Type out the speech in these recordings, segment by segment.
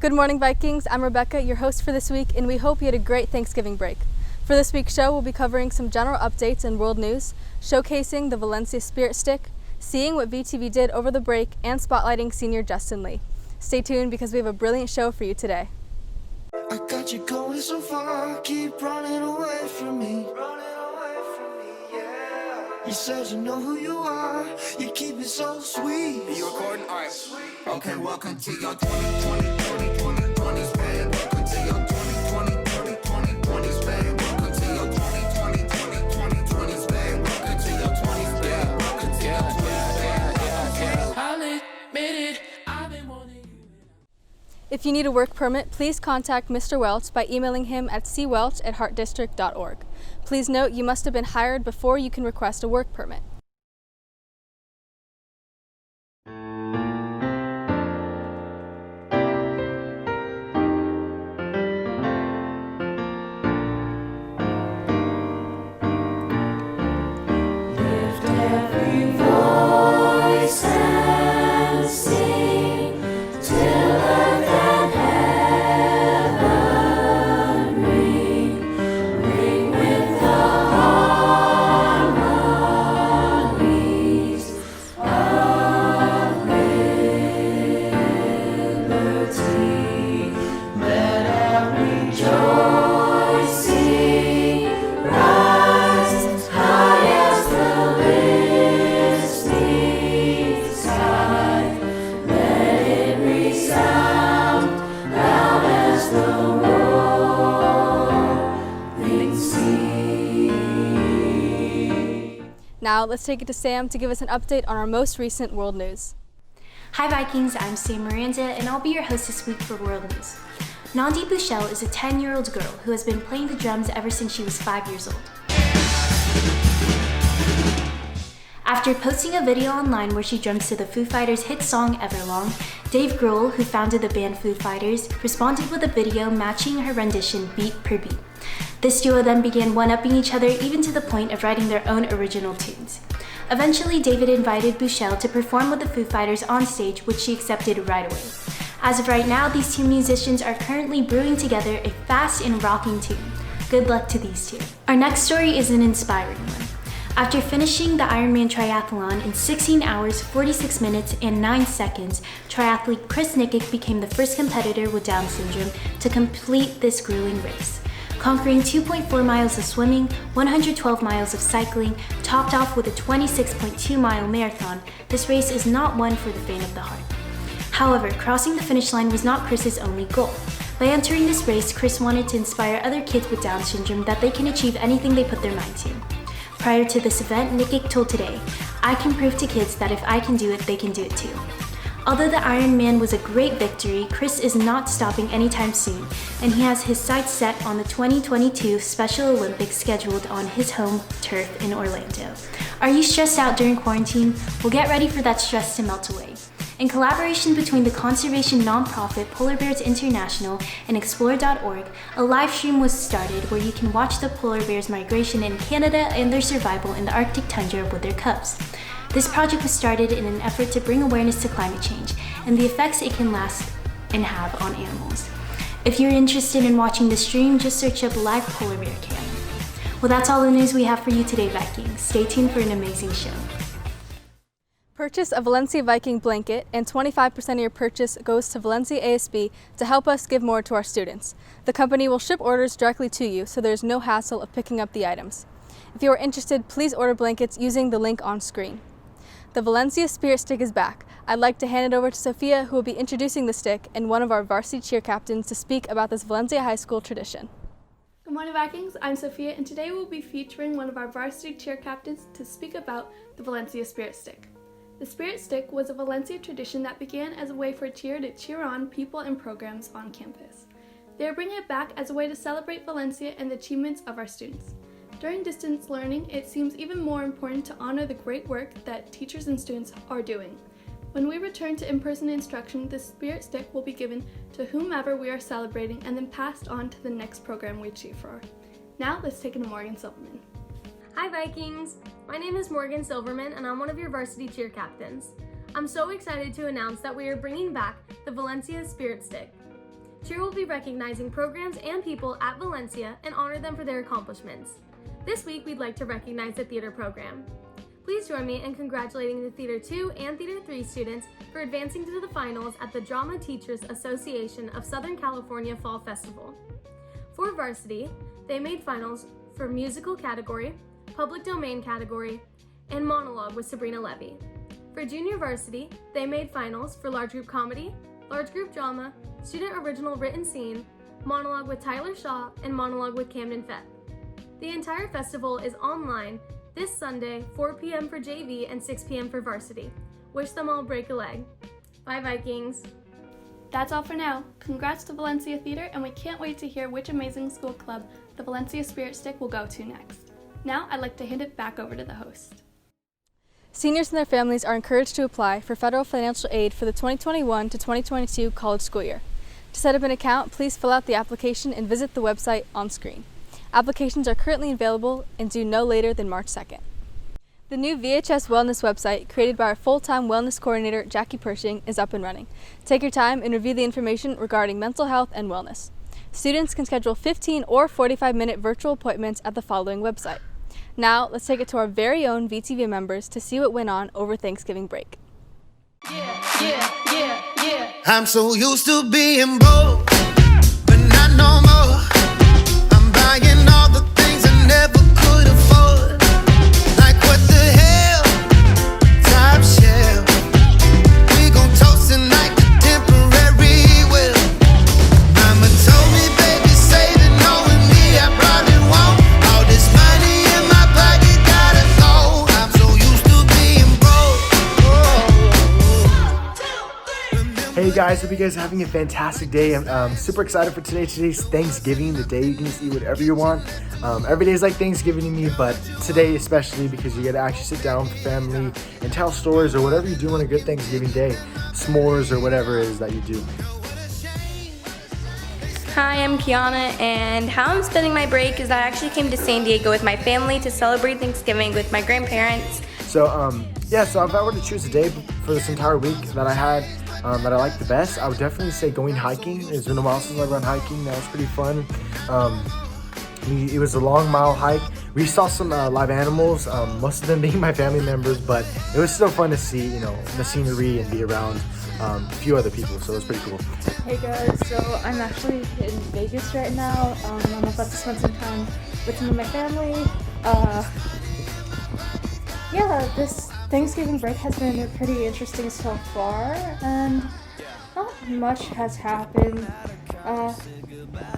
Good morning, Vikings. I'm Rebecca, your host for this week, and we hope you had a great Thanksgiving break. For this week's show, we'll be covering some general updates in world news, showcasing the Valencia Spirit Stick, seeing what VTV did over the break, and spotlighting senior Justin Lee. Stay tuned because we have a brilliant show for you today. I got you going so far, keep running away from me. Yeah. You said you know who you are, you keep it so sweet. Are you recording? All right. Okay, welcome to your 2020s, babe. Welcome to your 2020s, babe. Welcome to your 2020s, babe. Welcome to your 20s, babe. Welcome to your 20s, babe. I'll admit it, I've been wanting you. If you need a work permit, please contact Mr. Welch by emailing him at CWelch@heartdistrict.org. Please note you must have been hired before you can request a work permit. Now, let's take it to Sam to give us an update on our most recent world news. Hi Vikings, I'm Sam Miranda and I'll be your host this week for World News. Nandi Bouchel is a 10-year-old girl who has been playing the drums ever since she was 5 years old. After posting a video online where she drums to the Foo Fighters' hit song Everlong, Dave Grohl, who founded the band Foo Fighters, responded with a video matching her rendition beat per beat. This duo then began one-upping each other even to the point of writing their own original tunes. Eventually, David invited Bouchel to perform with the Foo Fighters on stage, which she accepted right away. As of right now, these two musicians are currently brewing together a fast and rocking tune. Good luck to these two. Our next story is an inspiring one. After finishing the Ironman triathlon in 16 hours, 46 minutes, and 9 seconds, triathlete Chris Nickick became the first competitor with Down syndrome to complete this grueling race. Conquering 2.4 miles of swimming, 112 miles of cycling, topped off with a 26.2-mile marathon, this race is not one for the faint of the heart. However, crossing the finish line was not Chris's only goal. By entering this race, Chris wanted to inspire other kids with Down syndrome that they can achieve anything they put their mind to. Prior to this event, Nickick told Today, "I can prove to kids that if I can do it, they can do it too." Although the Ironman was a great victory, Chris is not stopping anytime soon, and he has his sights set on the 2022 Special Olympics scheduled on his home turf in Orlando. Are you stressed out during quarantine? Well, get ready for that stress to melt away. In collaboration between the conservation nonprofit Polar Bears International and Explore.org, a live stream was started where you can watch the polar bears' migration in Canada and their survival in the Arctic tundra with their cubs. This project was started in an effort to bring awareness to climate change and the effects it can last and have on animals. If you're interested in watching the stream, just search up Live Polar Bear Cam. Well, that's all the news we have for you today, Vikings. Stay tuned for an amazing show. Purchase a Valencia Viking blanket and 25% of your purchase goes to Valencia ASB to help us give more to our students. The company will ship orders directly to you, so there's no hassle of picking up the items. If you are interested, please order blankets using the link on screen. The Valencia Spirit Stick is back. I'd like to hand it over to Sophia, who will be introducing the stick, and one of our varsity cheer captains to speak about this Valencia High School tradition. Good morning, Vikings. I'm Sophia, and today we'll be featuring one of our varsity cheer captains to speak about the Valencia Spirit Stick. The Spirit Stick was a Valencia tradition that began as a way for a cheer to cheer on people and programs on campus. They are bringing it back as a way to celebrate Valencia and the achievements of our students. During distance learning, it seems even more important to honor the great work that teachers and students are doing. When we return to in-person instruction, the Spirit Stick will be given to whomever we are celebrating and then passed on to the next program we achieve for. Now, let's take it to Morgan Silverman. Hi Vikings! My name is Morgan Silverman and I'm one of your varsity cheer captains. I'm so excited to announce that we are bringing back the Valencia Spirit Stick. Cheer will be recognizing programs and people at Valencia and honor them for their accomplishments. This week we'd like to recognize the theater program. Please join me in congratulating the Theater 2 and Theater 3 students for advancing to the finals at the Drama Teachers Association of Southern California Fall Festival. For varsity, they made finals for musical category, public domain category, and monologue with Sabrina Levy. For junior varsity, they made finals for large group comedy, large group drama, student original written scene, monologue with Tyler Shaw, and monologue with Camden Fett. The entire festival is online this Sunday, 4 p.m. for JV and 6 p.m. for varsity. Wish them all break a leg. Bye Vikings! That's all for now. Congrats to Valencia Theater, and we can't wait to hear which amazing school club the Valencia Spirit Stick will go to next. Now I'd like to hand it back over to the host. Seniors and their families are encouraged to apply for federal financial aid for the 2021 to 2022 college school year. To set up an account, please fill out the application and visit the website on screen. Applications are currently available and due no later than March 2nd. The new VHS Wellness website, created by our full-time wellness coordinator, Jackie Pershing, is up and running. Take your time and review the information regarding mental health and wellness. Students can schedule 15 or 45-minute virtual appointments at the following website. Now, let's take it to our very own VTV members to see what went on over Thanksgiving break. I'm so used to being broke, but not no more. I'm buying all the things I never could afford. Like what the hell? Top shelf. We gon' toast tonight to temporary will. Mama told me, baby, save it, knowing me, I probably won't. All this money in my pocket gotta go. I'm so used to being broke. Hey guys, hope you guys are having a fantastic day. I'm super excited for today. Today's Thanksgiving, the day you can just eat whatever you want. Every day is like Thanksgiving to me, but today especially because you get to actually sit down with family and tell stories or whatever you do on a good Thanksgiving day. S'mores or whatever it is that you do. Hi, I'm Kiana, and how I'm spending my break is I actually came to San Diego with my family to celebrate Thanksgiving with my grandparents. So if I were to choose a day for this entire week that I had that I like the best, I would definitely say going hiking. It's been a while since I've gone hiking. That was pretty fun. It was a long mile hike. We saw some live animals, most of them being my family members, but it was still fun to see, the scenery and be around a few other people, so it was pretty cool. Hey guys, so I'm actually in Vegas right now. I'm about to spend some time with some of my family. This Thanksgiving break has been pretty interesting so far, and not much has happened.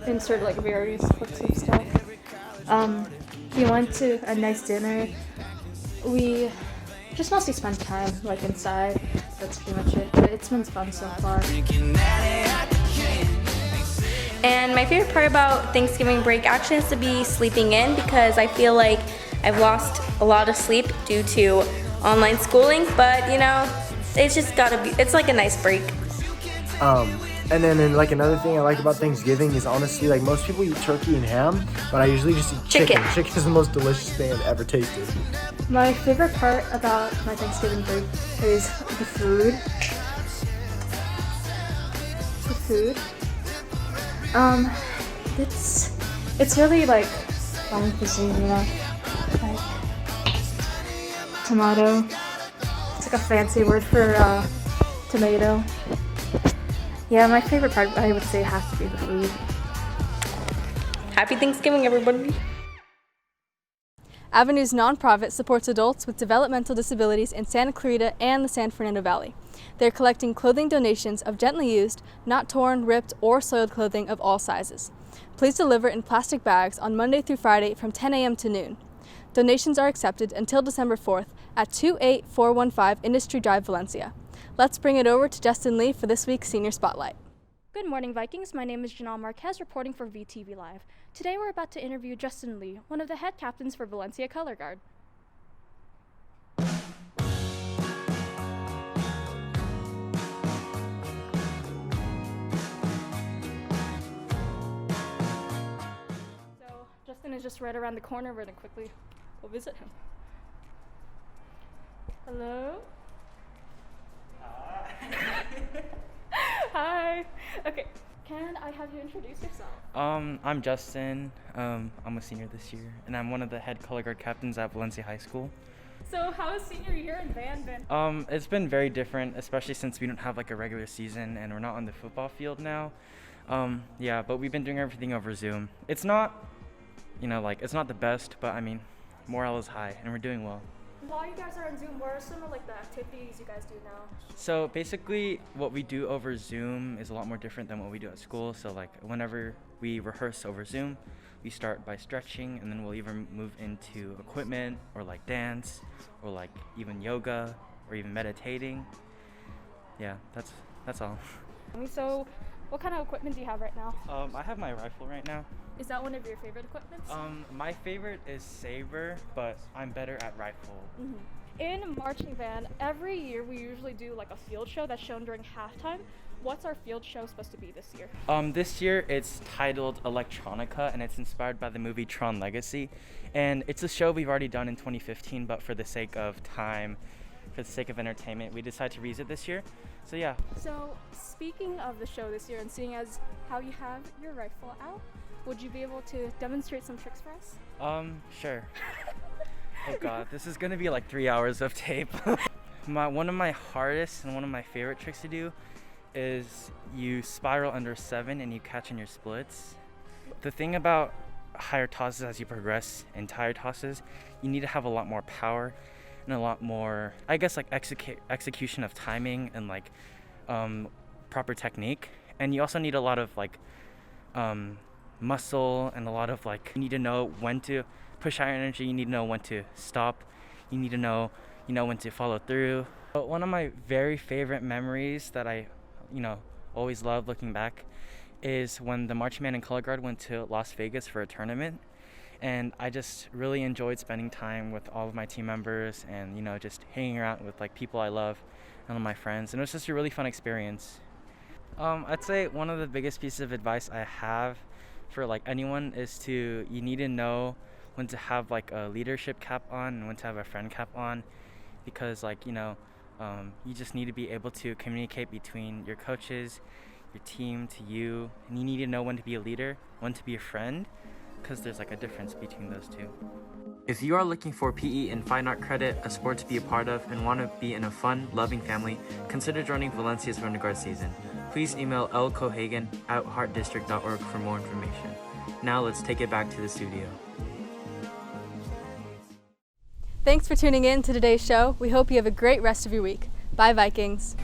Insert like various clips of stuff. We went to a nice dinner. We just mostly spent time like inside. That's pretty much it. But it's been fun so far. And my favorite part about Thanksgiving break actually has to be sleeping in, because I feel like I've lost a lot of sleep due to online schooling, but it's just gotta be, it's like a nice break. And then like another thing I like about Thanksgiving is honestly, like most people eat turkey and ham, but I usually just eat chicken. Chicken is the most delicious thing I've ever tasted. My favorite part about my Thanksgiving break is the food. It's really like fun cuisine, like tomato. It's like a fancy word for tomato. Yeah, my favorite part, I would say, has to be the food. Happy Thanksgiving, everybody. Avenue's nonprofit supports adults with developmental disabilities in Santa Clarita and the San Fernando Valley. They're collecting clothing donations of gently used, not torn, ripped, or soiled clothing of all sizes. Please deliver in plastic bags on Monday through Friday from 10 a.m. to noon. Donations are accepted until December 4th at 28415 Industry Drive, Valencia. Let's bring it over to Justin Lee for this week's Senior Spotlight. Good morning, Vikings. My name is Janelle Marquez, reporting for VTV Live. Today we're about to interview Justin Lee, one of the head captains for Valencia Color Guard. So, Justin is just right around the corner. We're going to quickly We'll visit him. Hello? Hi. Okay. Can I have you introduce yourself? I'm Justin. I'm a senior this year, and I'm one of the head color guard captains at Valencia High School. So how has senior year in band been? It's been very different, especially since we don't have like a regular season and we're not on the football field now. Yeah, but we've been doing everything over Zoom. It's not, it's not the best, but I mean, morale is high and we're doing well. While you guys are on Zoom, what are some of like the activities you guys do now? So basically what we do over Zoom is a lot more different than what we do at school. So like whenever we rehearse over Zoom, we start by stretching and then we'll either move into equipment or like dance or like even yoga or even meditating. Yeah, that's all. So what kind of equipment do you have right now? I have my rifle right now. Is that one of your favorite equipments? My favorite is saber, but I'm better at rifle. Mm-hmm. In marching band, every year we usually do like a field show that's shown during halftime. What's our field show supposed to be this year? This year it's titled Electronica, and it's inspired by the movie Tron Legacy. And it's a show we've already done in 2015, but for the sake of time, for the sake of entertainment, we decided to reuse it this year. So yeah. So speaking of the show this year and seeing as how you have your rifle out, would you be able to demonstrate some tricks for us? Sure. Oh god, this is gonna be like 3 hours of tape. One of my hardest and one of my favorite tricks to do is you spiral under 7 and you catch in your splits. The thing about higher tosses as you progress in tire tosses, you need to have a lot more power and a lot more, I guess, like execution of timing and like proper technique. And you also need a lot of like muscle and a lot of like, you need to know when to push higher energy, you need to know when to stop, you need to know when to follow through. But one of my very favorite memories that I always love looking back is when the marching band and color guard went to Las Vegas for a tournament, and I just really enjoyed spending time with all of my team members and just hanging around with like people I love and all my friends, and it was just a really fun experience. I'd say one of the biggest pieces of advice I have for like anyone is you need to know when to have like a leadership cap on and when to have a friend cap on, because like you just need to be able to communicate between your coaches, your team, to you, and you need to know when to be a leader, when to be a friend, because there's like a difference between those two. If you are looking for PE and fine art credit, a sport to be a part of, and want to be in a fun, loving family, consider joining Valencia's Winter Guard season. Please email lcohagan@heartdistrict.org for more information. Now let's take it back to the studio. Thanks for tuning in to today's show. We hope you have a great rest of your week. Bye, Vikings.